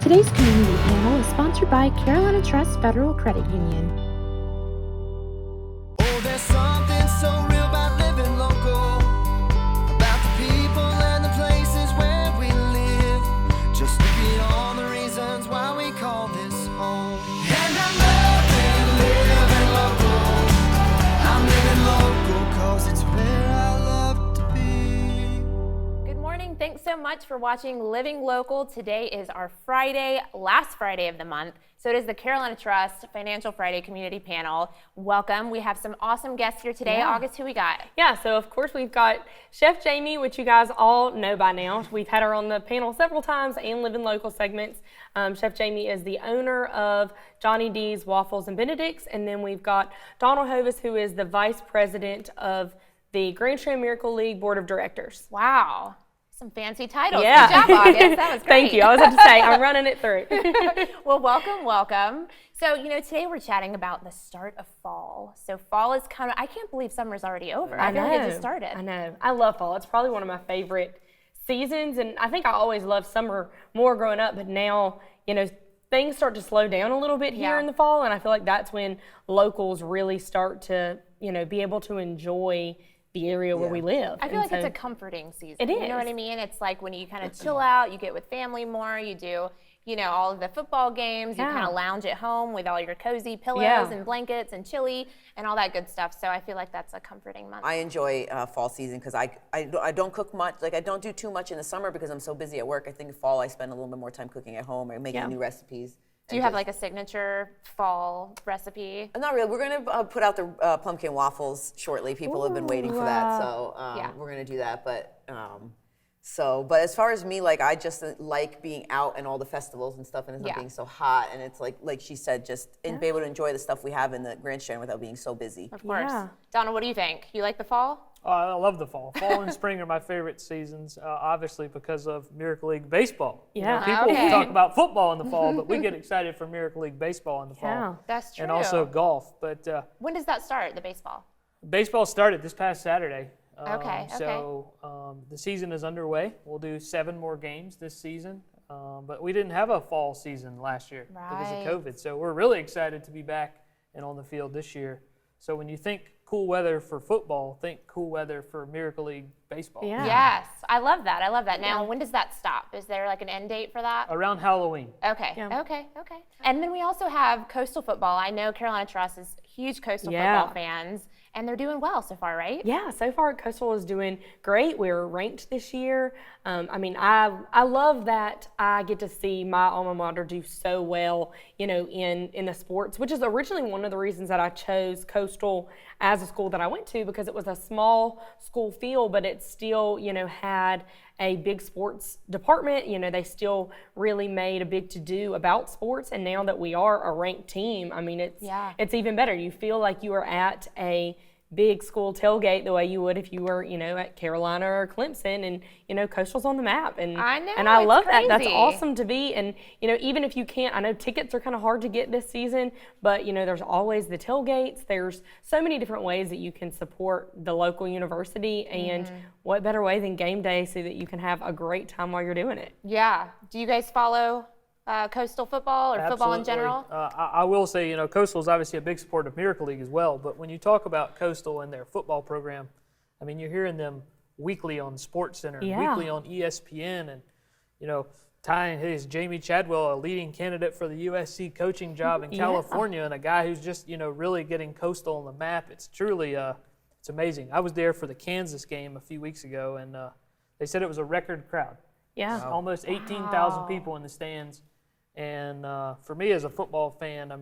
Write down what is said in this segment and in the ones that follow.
Today's community panel is sponsored by Carolina Trust Federal Credit Union. Oh, there's something so real about living local, about the people and the places where we live. Just look at all the reasons why we call this home. And I'm living local. I'm living local 'cause it's where I love to be. Good morning. Thanks so much for watching Living Local. Today is our Friday, last Friday of the month. So it is the Carolina Trust Financial Friday Community Panel. Welcome. We have some awesome guests here today. August, who we got? Yeah, so of course we've got Chef Jamie, which you guys all know by now. We've had her on the panel several times and Living Local segments. Chef Jamie is the owner of Johnny D's Waffles and Benedicts. And then we've got Donald Hovis, who is the vice president of the Grand Strand Miracle League Board of Directors. Wow. Some fancy titles. Yeah. Good job, August. That was great. Thank you. I was about to say, I'm running it through. Well, welcome. So, today we're chatting about the start of fall. So fall is kind of, I can't believe summer's already over. I feel like it just started. I know. I love fall. It's probably one of my favorite seasons. And I think I always loved summer more growing up. But now, things start to slow down a little bit here in the fall. And I feel like that's when locals really start to, be able to enjoy the area where we live. I feel like it's a comforting season. It is. You know what I mean? It's like when you kind of chill out, you get with family more, you do, all of the football games, you kind of lounge at home with all your cozy pillows and blankets and chili and all that good stuff. So I feel like that's a comforting month. I enjoy fall season because I don't cook much. Like I don't do too much in the summer because I'm so busy at work. I think fall I spend a little bit more time cooking at home or making new recipes. Do you have like a signature fall recipe? Not really. We're going to put out the pumpkin waffles shortly. People have been waiting for that, so we're going to do that. But but as far as me, like I just like being out and all the festivals and stuff, and it's not being so hot. And it's like she said, just and be able to enjoy the stuff we have in the Grand Strand without being so busy. Of course. Donna, what do you think? You like the fall? I love the fall. Fall and spring are my favorite seasons, obviously because of Miracle League Baseball. Yeah. People talk about football in the fall, but we get excited for Miracle League Baseball in the fall. Yeah. That's true. And also golf. But when does that start, the baseball? baseball started this past Saturday. Okay. So the season is underway. We'll do 7 more games this season. But we didn't have a fall season last year because of COVID. So we're really excited to be back and on the field this year. So when you think cool weather for football, think cool weather for Miracle League Baseball. Yeah. Yes, I love that. Now, when does that stop? Is there like an end date for that? Around Halloween. Okay. And then we also have coastal football. I know Carolina Trust is huge coastal football fans, and they're doing well so far, right? Yeah, so far Coastal is doing great. We're ranked this year. I love that I get to see my alma mater do so well, in the sports, which is originally one of the reasons that I chose Coastal as a school that I went to, because it was a small school field, but it still, had a big sports department. They still really made a big to-do about sports, and now that we are a ranked team, it's even better. You feel like you are at a big school tailgate the way you would if you were, at Carolina or Clemson, and Coastal's on the map, and I know, and I love crazy. that. That's awesome to be, and even if you can't, I know tickets are kind of hard to get this season, but there's always the tailgates. There's so many different ways that you can support the local university, and what better way than game day so that you can have a great time while you're doing it. Yeah. Do you guys follow coastal football or football in general? I will say, Coastal is obviously a big supporter of Miracle League as well, but when you talk about Coastal and their football program, you're hearing them weekly on SportsCenter, weekly on ESPN, and, tying his Jamie Chadwell, a leading candidate for the USC coaching job in California, and a guy who's just, really getting Coastal on the map. It's truly, it's amazing. I was there for the Kansas game a few weeks ago, and they said it was a record crowd. Yeah. Almost 18,000 people in the stands. And for me as a football fan,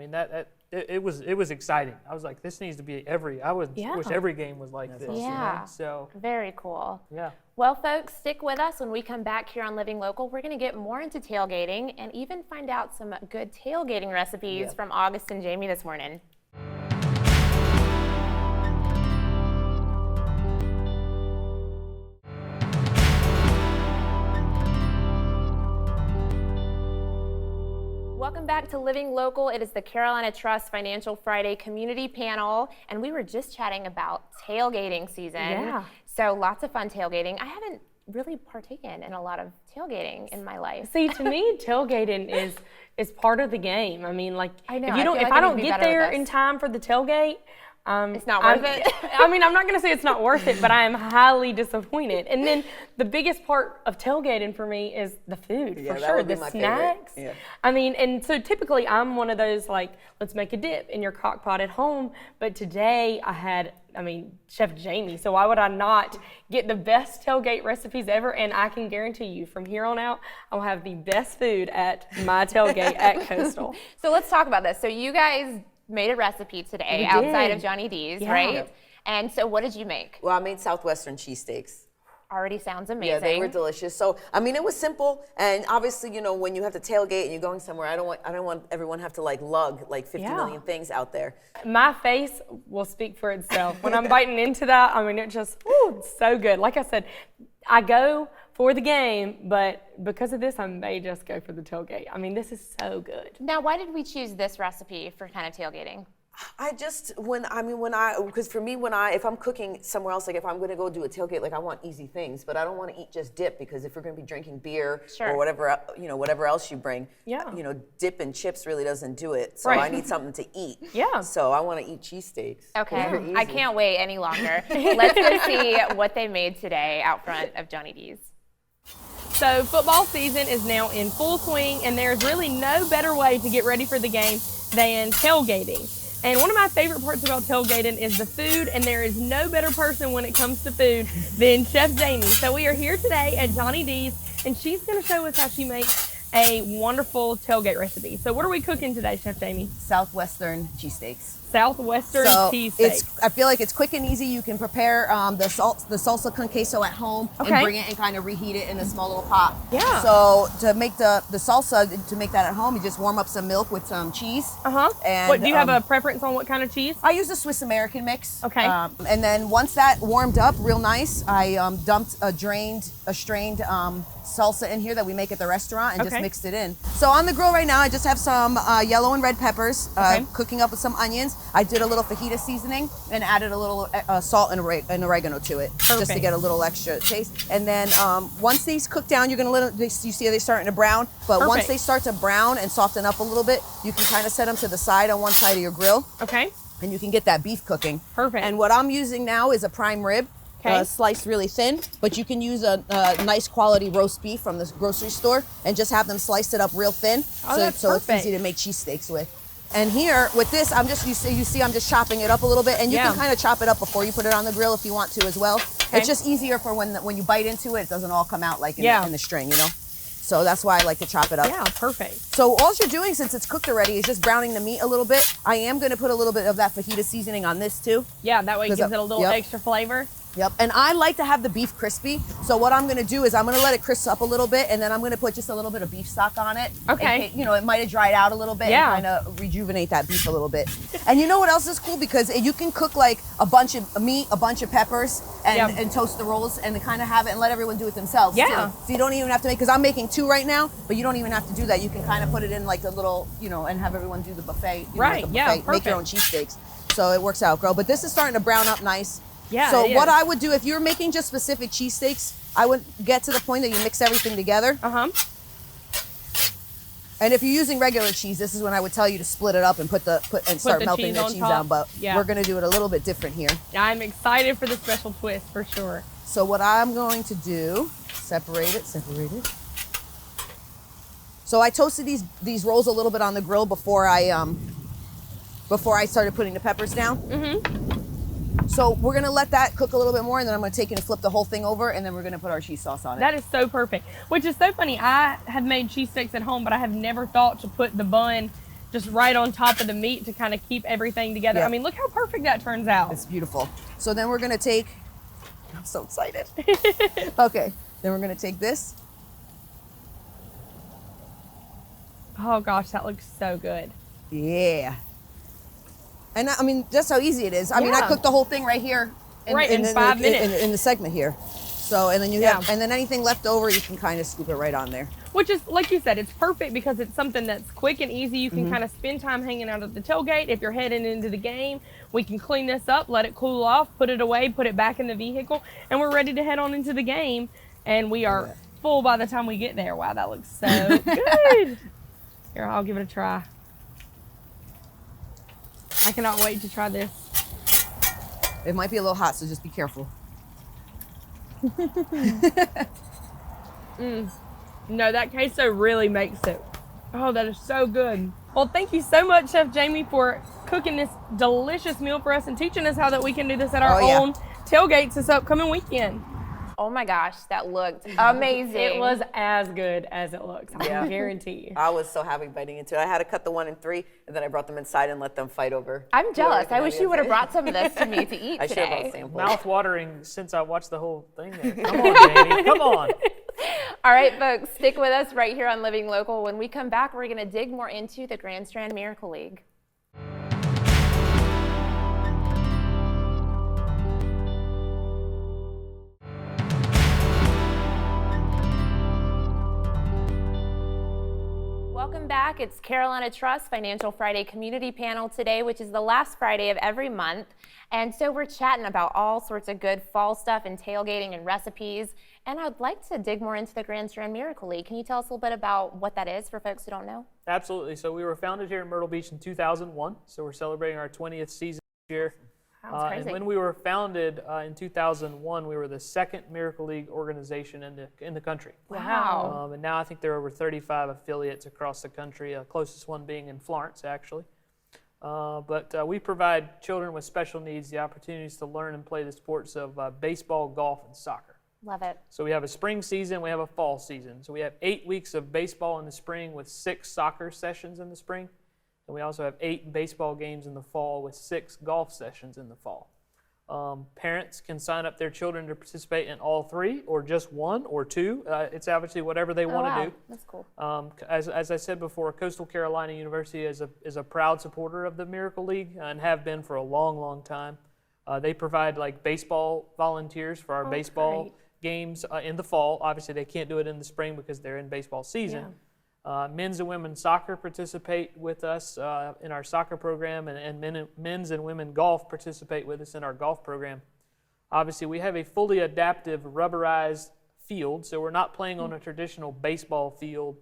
it was exciting. I was like, this needs to be I wish every game was like this. Yeah. So very cool. Yeah. Well, folks, stick with us. When we come back here on Living Local, we're going to get more into tailgating and even find out some good tailgating recipes from August and Jamie this morning. Welcome back to Living Local. It is the Carolina Trust Financial Friday Community Panel, and we were just chatting about tailgating season. Yeah. So lots of fun tailgating. I haven't really partaken in a lot of tailgating in my life. See, to me, tailgating is part of the game. I mean, like, I know. if I don't get there in time for the tailgate, it's not worth it. I mean, I'm not going to say it's not worth it, but I am highly disappointed. And then the biggest part of tailgating for me is the food, for sure. The snacks. Yeah. I mean, and so typically I'm one of those, like, let's make a dip in your crock pot at home. But today I had, Chef Jamie. So why would I not get the best tailgate recipes ever? And I can guarantee you from here on out, I'll have the best food at my tailgate at Coastal. So let's talk about this. So you guys made a recipe today outside of Johnny D's, right? Yep. And so what did you make? Well, I made southwestern cheesesteaks. Already sounds amazing. Yeah, they were delicious. So, it was simple, and obviously, when you have to tailgate and you're going somewhere, I don't want everyone to have to lug 50 million things out there. My face will speak for itself. When I'm biting into that, it just, it's so good. Like I said, I go for the game, but because of this, I may just go for the tailgate. This is so good. Now, why did we choose this recipe for kind of tailgating? Because for me, if I'm cooking somewhere else, like if I'm going to go do a tailgate, like I want easy things, but I don't want to eat just dip, because if we're going to be drinking beer or whatever else you bring, dip and chips really doesn't do it. So I need something to eat. Yeah. So I want to eat cheesesteaks. Okay. I can't wait any longer. Let's go see what they made today out front of Johnny D's. So football season is now in full swing, and there's really no better way to get ready for the game than tailgating. And one of my favorite parts about tailgating is the food, and there is no better person when it comes to food than Chef Jamie. So we are here today at Johnny D's, and she's going to show us how she makes a wonderful tailgate recipe. So what are we cooking today, Chef Jamie? Southwestern cheesesteaks. Southwestern cheesesteaks. I feel like it's quick and easy. You can prepare the salsa con queso at home and bring it and kind of reheat it in a small little pot. Yeah. So to make the salsa, to make that at home, you just warm up some milk with some cheese. And what do you have a preference on what kind of cheese? I use the Swiss American mix. Okay. And then once that warmed up real nice, I dumped a strained salsa in here that we make at the restaurant and just mixed it in. So on the grill right now, I just have some yellow and red peppers cooking up with some onions. I did a little fajita seasoning and added a little salt and oregano to it, just to get a little extra taste. And then once these cook down, you're gonna let them. You see they're starting to brown. But once they start to brown and soften up a little bit, you can kind of set them to the side on one side of your grill. Okay. And you can get that beef cooking. Perfect. And what I'm using now is a prime rib. Sliced really thin, but you can use a nice quality roast beef from the grocery store and just have them sliced it up real thin, so it's easy to make cheesesteaks with. And here with this, you see I'm just chopping it up a little bit, and you can kind of chop it up before you put it on the grill if you want to as well. It's just easier for when you bite into it, it doesn't all come out like in the string, So that's why I like to chop it up. Yeah, perfect. So all you're doing, since it's cooked already, is just browning the meat a little bit. I am going to put a little bit of that fajita seasoning on this too. Yeah, that way it gives it a little extra flavor. Yep, and I like to have the beef crispy. So what I'm gonna do is I'm gonna let it crisp up a little bit, and then I'm gonna put just a little bit of beef stock on it. Okay. And, it might have dried out a little bit and kind of rejuvenate that beef a little bit. And you know what else is cool? Because you can cook like a bunch of meat, a bunch of peppers, and toast the rolls, and kind of have it and let everyone do it themselves too. So you don't even have to make, because I'm making 2 right now, but you don't even have to do that. You can kind of put it in like a little, and have everyone do the buffet. Perfect. Make your own cheesesteaks. So it works out, girl. But this is starting to brown up nice. Yeah. So what I would do, if you're making just specific cheesesteaks, I would get to the point that you mix everything together. And if you're using regular cheese, this is when I would tell you to split it up and start melting the cheese down. But we're gonna do it a little bit different here. I'm excited for the special twist for sure. So what I'm going to do, separate it. So I toasted these rolls a little bit on the grill before I started putting the peppers down. So we're gonna let that cook a little bit more, and then I'm gonna take it and flip the whole thing over, and then we're gonna put our cheese sauce on it. That is so perfect. Which is so funny. I have made cheesesteaks at home, but I have never thought to put the bun just right on top of the meat to kind of keep everything together. Yep. Look how perfect that turns out. It's beautiful. So then we're gonna take, I'm so excited. Okay, then we're gonna take this. Oh gosh, that looks so good. Yeah. And that's how easy it is. I cooked the whole thing right here. In 5 minutes. In the segment here. So, and then and then anything left over, you can kind of scoop it right on there. Which is, like you said, it's perfect because it's something that's quick and easy. You can kind of spend time hanging out at the tailgate. If you're heading into the game, we can clean this up, let it cool off, put it away, put it back in the vehicle, and we're ready to head on into the game. and we are full by the time we get there. Wow, that looks so good. Here, I'll give it a try. I cannot wait to try this. It might be a little hot, so just be careful. No, that queso really makes it. Oh, that is so good. Well, thank you so much, Chef Jamie, for cooking this delicious meal for us and teaching us how that we can do this at our own tailgates this upcoming weekend. Oh my gosh, that looked amazing. It was as good as it looks, I guarantee you. I was so happy biting into it. I had to cut the 1 and 3, and then I brought them inside and let them fight over. I'm jealous. I wish you would have brought some of this to me to eat I should have today. brought samples. Mouth watering since I watched the whole thing there. Come on, Jamie, come on. All right, folks, stick with us right here on Living Local. When we come back, we're going to dig more into the Grand Strand Miracle League. Welcome back. It's Carolina Trust Financial Friday Community Panel today, which is the last Friday of every month. And so we're chatting about all sorts of good fall stuff and tailgating and recipes. And I'd like to dig more into the Grand Strand Miracle League. Can you tell us a little bit about what that is for folks who don't know? Absolutely. So we were founded here in Myrtle Beach in 2001. So we're celebrating our 20th season this year. That's crazy. And when we were founded in 2001, we were the second Miracle League organization in the country. Wow. And now I think there are over 35 affiliates across the country, closest one being in Florence, actually. But we provide children with special needs the opportunities to learn and play the sports of baseball, golf, and soccer. Love it. So we have a spring season, we have a fall season. So we have 8 weeks of baseball in the spring with 6 soccer sessions in the spring. And we also have 8 baseball games in the fall with 6 golf sessions in the fall. Parents can sign up their children to participate in all 3 or just 1 or 2. It's obviously whatever they want to do. That's cool. As I said before, Coastal Carolina University is a proud supporter of the Miracle League and have been for a long, long time. They provide like baseball volunteers for our baseball games in the fall. Obviously, they can't do it in the spring because they're in baseball season. Yeah. Men's and women's soccer participate with us in our soccer program, and men's and women golf participate with us in our golf program. Obviously, we have a fully adaptive rubberized field, so we're not playing on a traditional baseball field.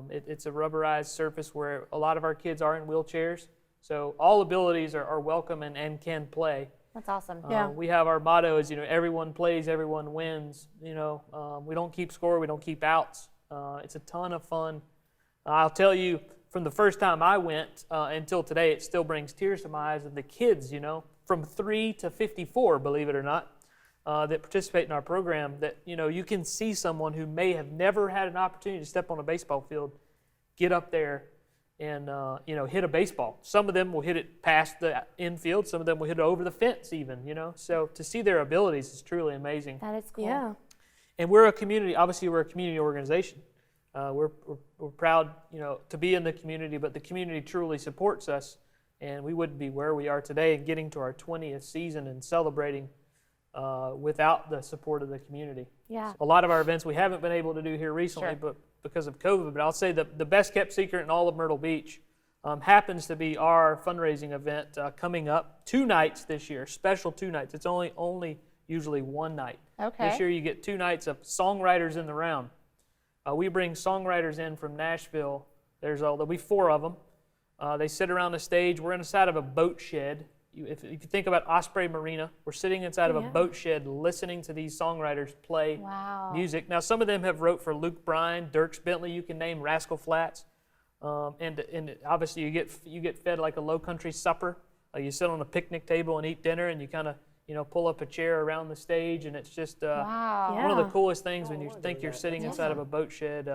It's a rubberized surface where a lot of our kids are in wheelchairs, so all abilities are welcome and can play. That's awesome. We have our motto is, everyone plays, everyone wins. We don't keep score, we don't keep outs. It's a ton of fun. I'll tell you, from the first time I went until today, it still brings tears to my eyes of the kids, from 3 to 54, believe it or not, that participate in our program, that, you can see someone who may have never had an opportunity to step on a baseball field, get up there and, hit a baseball. Some of them will hit it past the infield. Some of them will hit it over the fence even, So to see their abilities is truly amazing. That is cool. Yeah. And we're a community, obviously we're a community organization. We're proud, to be in the community, but the community truly supports us, and we wouldn't be where we are today and getting to our 20th season and celebrating without the support of the community. Yeah. A lot of our events we haven't been able to do here recently, but because of COVID, but I'll say the best kept secret in all of Myrtle Beach happens to be our fundraising event coming up 2 nights this year, special 2 nights. It's only usually 1 night. Okay. This year you get 2 nights of songwriters in the round. We bring songwriters in from Nashville. There'll be 4 of them. They sit around the stage. We're inside of a boat shed. If you think about Osprey Marina, we're sitting inside of a boat shed listening to these songwriters play music. Now, some of them have wrote for Luke Bryan, Dierks Bentley, you can name Rascal Flatts. And obviously you get fed like a low country supper. You sit on a picnic table and eat dinner, and you kind of pull up a chair around the stage, and it's just one of the coolest things when you think you're sitting inside of a boat shed.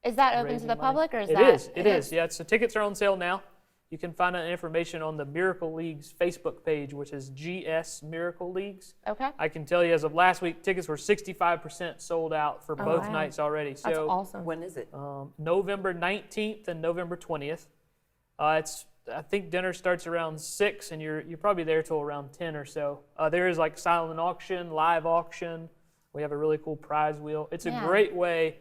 Is that open to the public, or is It is. Yeah, so tickets are on sale now. You can find out information on the Miracle League's Facebook page, which is GS Miracle Leagues. Okay. I can tell you, as of last week, tickets were 65% sold out for both nights already. That's awesome. When is it? November 19th and November 20th. I think dinner starts around 6, and you're probably there till around 10 or so. There is like silent auction, live auction. We have a really cool prize wheel. It's a great way,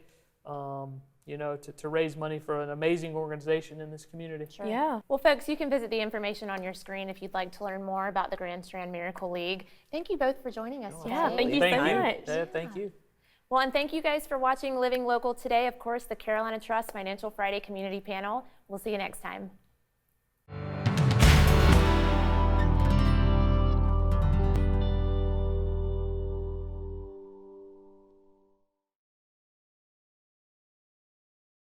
to raise money for an amazing organization in this community. Sure. Yeah. Well, folks, you can visit the information on your screen if you'd like to learn more about the Grand Strand Miracle League. Thank you both for joining us today. Yeah, thank you so much. Thank you. Well, and thank you guys for watching Living Local today. Of course, the Carolina Trust Financial Friday Community Panel. We'll see you next time.